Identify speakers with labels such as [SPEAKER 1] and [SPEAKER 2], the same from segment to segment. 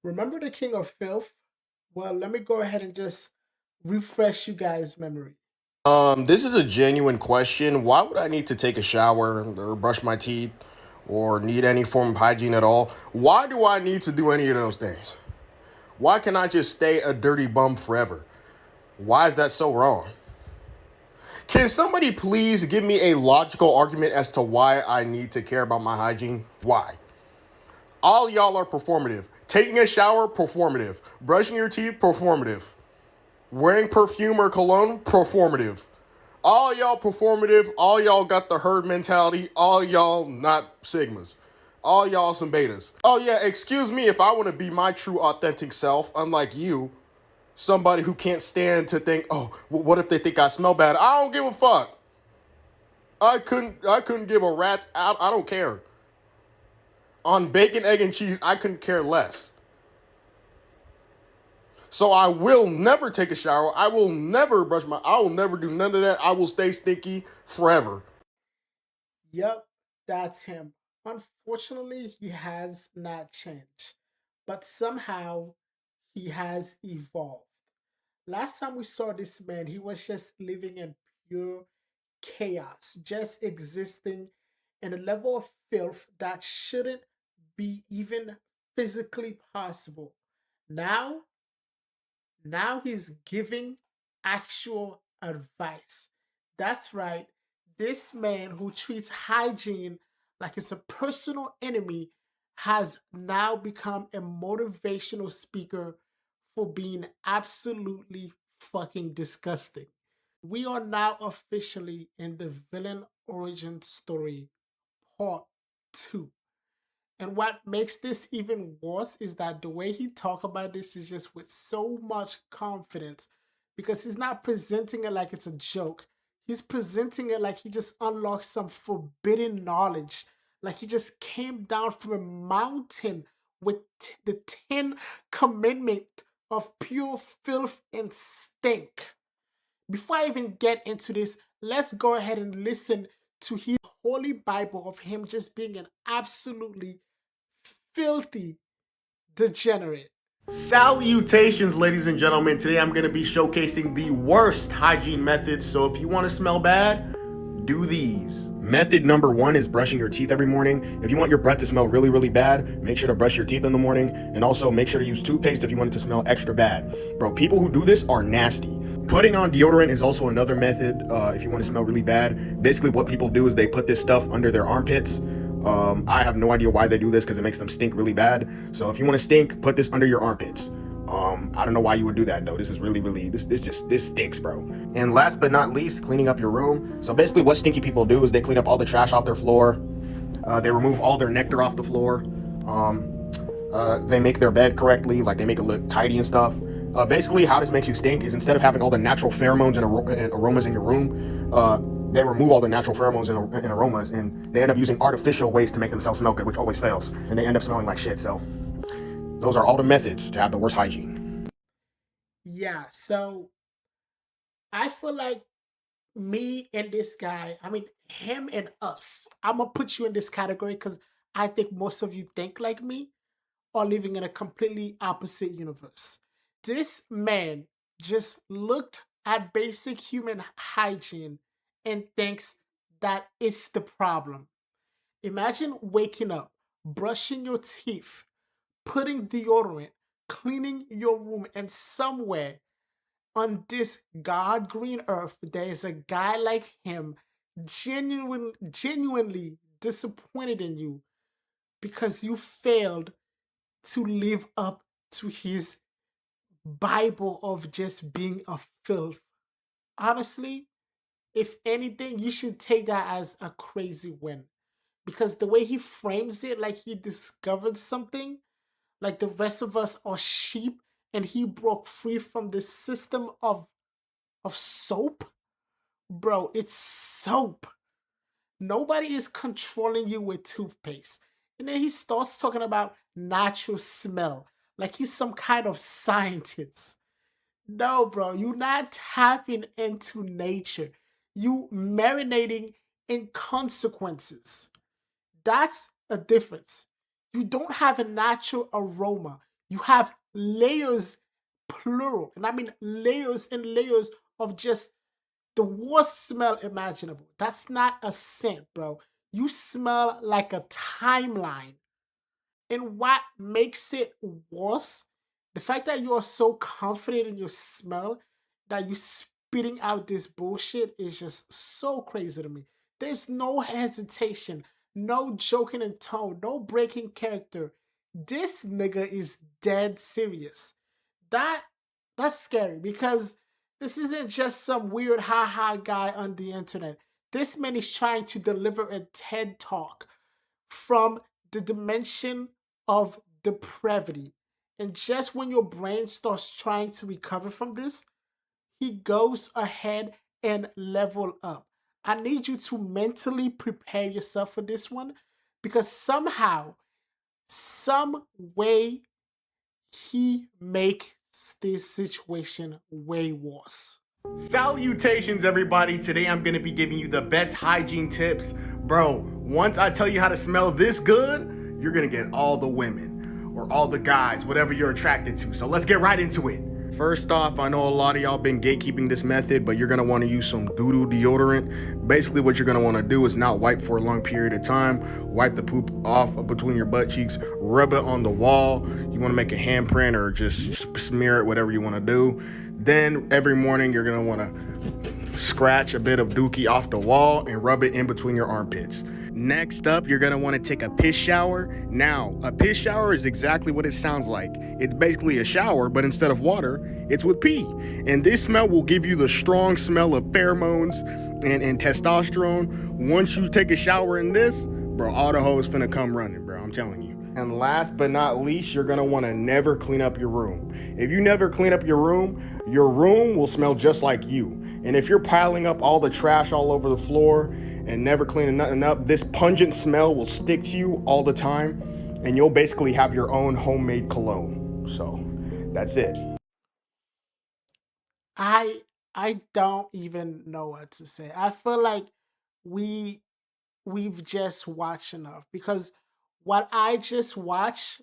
[SPEAKER 1] Remember the king of filth? Well, let me go ahead and just refresh you guys' memory.
[SPEAKER 2] This is a genuine question. Why would I need to take a shower or brush my teeth or need any form of hygiene at all? Why do I need to do any of those things? Why can I just stay a dirty bum forever? Why is that so wrong? Can somebody please give me a logical argument as to why I need to care about my hygiene? Why? All y'all are performative. Taking a shower, performative. Brushing your teeth, performative. Wearing perfume or cologne, performative. All y'all performative. All y'all got the herd mentality. All y'all not sigmas. All y'all some betas. Oh yeah, excuse me if I want to be my true authentic self, unlike you, somebody who can't stand to think, oh, what if they think I smell bad? I don't give a fuck. I couldn't give a rat's out. I don't care. On bacon, egg, and cheese, I couldn't care less. So I will never take a shower. I will never brush my. I will never do none of that. I will stay stinky forever.
[SPEAKER 1] Yep, that's him. Unfortunately, he has not changed, but somehow he has evolved. Last time we saw this man, he was just living in pure chaos, just existing in a level of filth that shouldn't be even physically possible. Now, now he's giving actual advice. That's right. This man who treats hygiene like it's a personal enemy has now become a motivational speaker for being absolutely fucking disgusting. We are now officially in the villain origin story part 2. And what makes this even worse is that the way he talk about this is just with so much confidence because he's not presenting it like it's a joke. He's presenting it like he just unlocked some forbidden knowledge. Like he just came down from a mountain with the 10 commandment of pure filth and stink. Before I even get into this, let's go ahead and listen to his holy Bible of him just being an absolutely filthy degenerate.
[SPEAKER 2] Salutations, ladies and gentlemen. Today I'm going to be showcasing the worst hygiene methods. So if you want to smell bad, do these. Method number one is brushing your teeth every morning. If you want your breath to smell really, really bad, make sure to brush your teeth in the morning. And also make sure to use toothpaste if you want it to smell extra bad. Bro, people who do this are nasty. Putting on deodorant is also another method if you want to smell really bad. Basically, what people do is they put this stuff under their armpits. I have no idea why they do this because it makes them stink really bad. So if you want to stink, put this under your armpits. I don't know why you would do that though. This is really, really this stinks, bro. And last but not least, cleaning up your room. So basically, what stinky people do is they clean up all the trash off their floor. They remove all their nectar off the floor. They make their bed correctly, like they make it look tidy and stuff. Basically, how this makes you stink is instead of having all the natural pheromones and aromas in your room, they remove all the natural pheromones and aromas, and they end up using artificial ways to make themselves smell good, which always fails, and they end up smelling like shit. So those are all the methods to have the worst hygiene.
[SPEAKER 1] Yeah, so I feel like me and this guy, I mean, him and us, I'm gonna put you in this category because I think most of you think like me or living in a completely opposite universe. This man just looked at basic human hygiene and thinks that it's the problem. Imagine waking up, brushing your teeth, putting deodorant, cleaning your room, and somewhere on this God green earth, there is a guy like him genuinely disappointed in you because you failed to live up to his Bible of just being a filth. Honestly, if anything, you should take that as a crazy win because the way he frames it, like he discovered something, like the rest of us are sheep, and he broke free from the system of soap. Bro, it's soap. Nobody is controlling you with toothpaste. And then he starts talking about natural smell, like he's some kind of scientist. No, bro, you're not tapping into nature. You marinating in consequences. That's a difference. You don't have a natural aroma. You have layers, plural, and I mean layers and layers of just the worst smell imaginable. That's not a scent, bro. You smell like a timeline. And what makes it worse, the fact that you are so confident in your smell that you spitting out this bullshit is just so crazy to me. There's no hesitation, no joking in tone, no breaking character. This nigga is dead serious. That that's scary because this isn't just some weird haha guy on the internet. This man is trying to deliver a TED talk from the dimension of depravity. And just when your brain starts trying to recover from this, he goes ahead and level up. I need you to mentally prepare yourself for this one because somehow, some way, he makes this situation way worse.
[SPEAKER 2] Salutations, everybody. Today I'm going to be giving you the best hygiene tips. Bro, once I tell you how to smell this good, you're going to get all the women or all the guys, whatever you're attracted to. So let's get right into it. First off, I know a lot of y'all been gatekeeping this method, but you're going to want to use some doo-doo deodorant. Basically, what you're going to want to do is not wipe for a long period of time. Wipe the poop off between your butt cheeks. Rub it on the wall. You want to make a handprint or just smear it, whatever you want to do. Then every morning you're gonna wanna scratch a bit of dookie off the wall and rub it in between your armpits. Next up, you're gonna wanna take a piss shower. Now, a piss shower is exactly what it sounds like. It's basically a shower, but instead of water, it's with pee. And this smell will give you the strong smell of pheromones and testosterone. Once you take a shower in this, bro, all the hoes finna come running, bro, I'm telling you. And last but not least, you're gonna wanna never clean up your room. If you never clean up your room will smell just like you. And if you're piling up all the trash all over the floor and never cleaning nothing up, this pungent smell will stick to you all the time, and you'll basically have your own homemade cologne. So that's it.
[SPEAKER 1] I I don't even know what to say. I feel like we we've just watched enough because what I just watched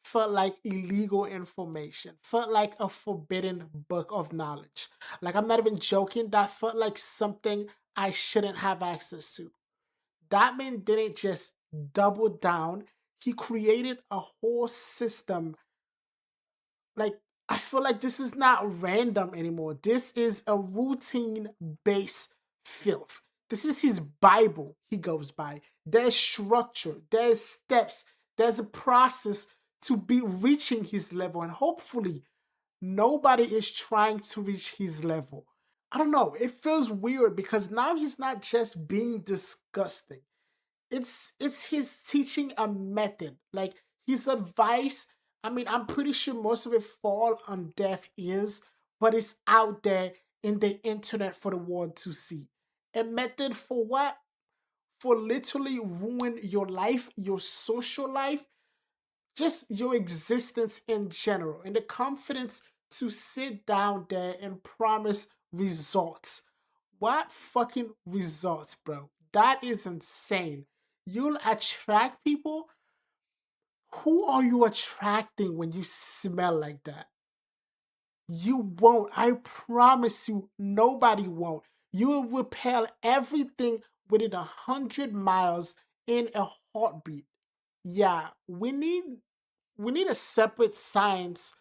[SPEAKER 1] felt like illegal information, felt like a forbidden book of knowledge. Like, I'm not even joking, that felt like something I shouldn't have access to. That man didn't just double down, he created a whole system. Like, I feel like this is not random anymore. This is a routine based filth. This is his Bible he goes by. There's structure, there's steps, there's a process to be reaching his level, and hopefully nobody is trying to reach his level. I don't know. It feels weird because now he's not just being disgusting. It's his teaching a method. Like, his advice, I mean, I'm pretty sure most of it fall on deaf ears, but it's out there in the internet for the world to see. A method for what? For literally ruin your life, your social life, just your existence in general, and the confidence to sit down there and promise results. What fucking results, bro? That is insane. You'll attract people. Who are you attracting when you smell like that? You won't. I promise you, nobody won't. You will repel everything within 100 miles in a heartbeat. Yeah, we need a separate science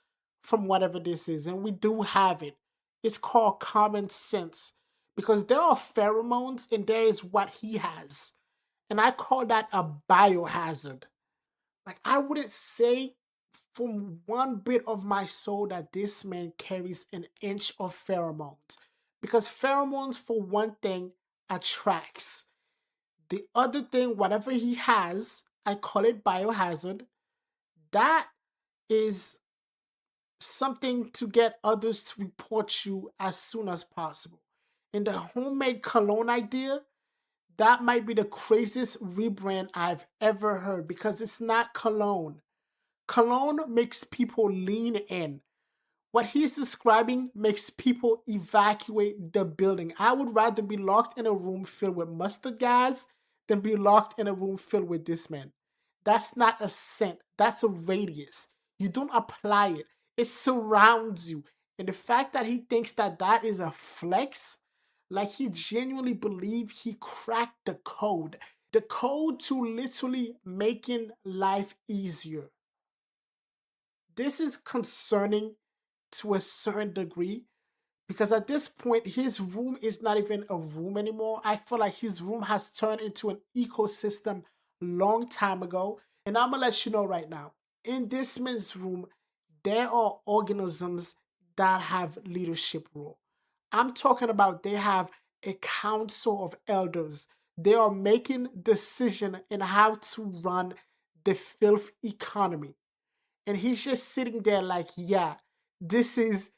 [SPEAKER 1] from whatever this is, and we do have it. It's called common sense because there are pheromones and there is what he has, and I call that a biohazard. Like, I wouldn't say from one bit of my soul that this man carries an inch of pheromones, because pheromones, for one thing, attracts. The other thing, whatever he has, I call it biohazard. That is something to get others to report you as soon as possible. And the homemade cologne idea, that might be the craziest rebrand I've ever heard because it's not cologne. Cologne makes people lean in. What he's describing makes people evacuate the building. I would rather be locked in a room filled with mustard gas than be locked in a room filled with this man. That's not a scent, that's a radius. You don't apply it. It surrounds you. And the fact that he thinks that that is a flex, like he genuinely believes he cracked the code to literally making life easier. This is concerning to a certain degree because at this point his room is not even a room anymore. I feel like his room has turned into an ecosystem long time ago. And I'm gonna let you know right now, in this man's room there are organisms that have leadership role. I'm talking about they have a council of elders. They are making decision in how to run the filth economy, and he's just sitting there like, yeah, this is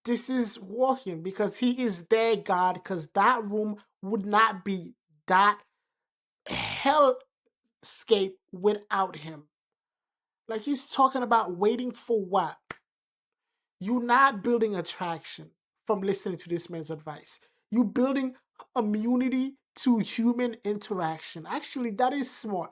[SPEAKER 1] this is working because he is their God, because that room would not be that hellscape without him. Like he's talking about waiting for what? You're not building attraction from listening to this man's advice. You're building immunity to human interaction. Actually, that is smart.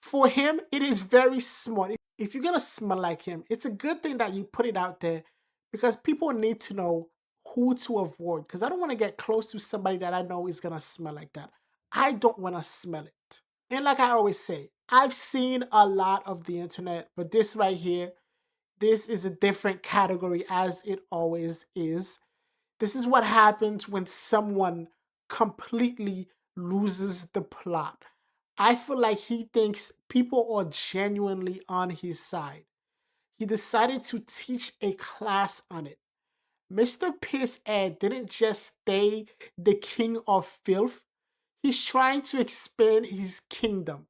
[SPEAKER 1] For him, it is very smart. If you're gonna smell like him, it's a good thing that you put it out there because people need to know who to avoid. Because I don't want to get close to somebody that I know is gonna smell like that. I don't want to smell it. And like I always say, I've seen a lot of the internet, but this right here, this is a different category as it always is. This is what happens when someone completely loses the plot. I feel like he thinks people are genuinely on his side. He decided to teach a class on it. Mr. Piss Ed didn't just stay the king of filth. He's trying to expand his kingdom.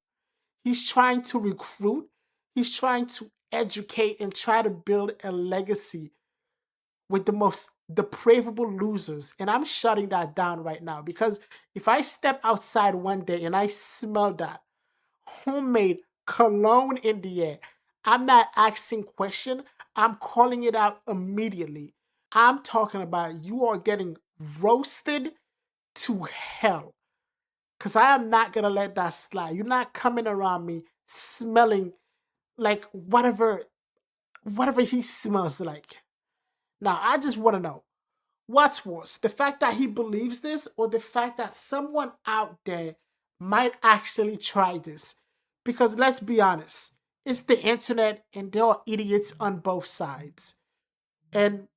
[SPEAKER 1] He's trying to recruit. He's trying to educate and try to build a legacy with the most depravable losers. And I'm shutting that down right now because if I step outside one day and I smell that homemade cologne in the air, I'm not asking question. I'm calling it out immediately. I'm talking about you are getting roasted to hell. Cause I am not gonna let that slide. You're not coming around me smelling like whatever he smells like. Now I just wanna know, what's worse, the fact that he believes this or the fact that someone out there might actually try this? Because let's be honest, it's the internet and there are idiots on both sides. And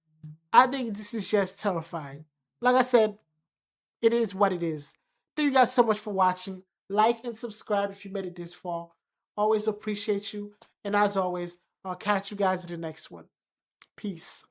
[SPEAKER 1] I think this is just terrifying. Like I said, it is what it is. Thank you guys so much for watching. Like and subscribe if you made it this far. Always appreciate you. And as always, I'll catch you guys in the next one. Peace.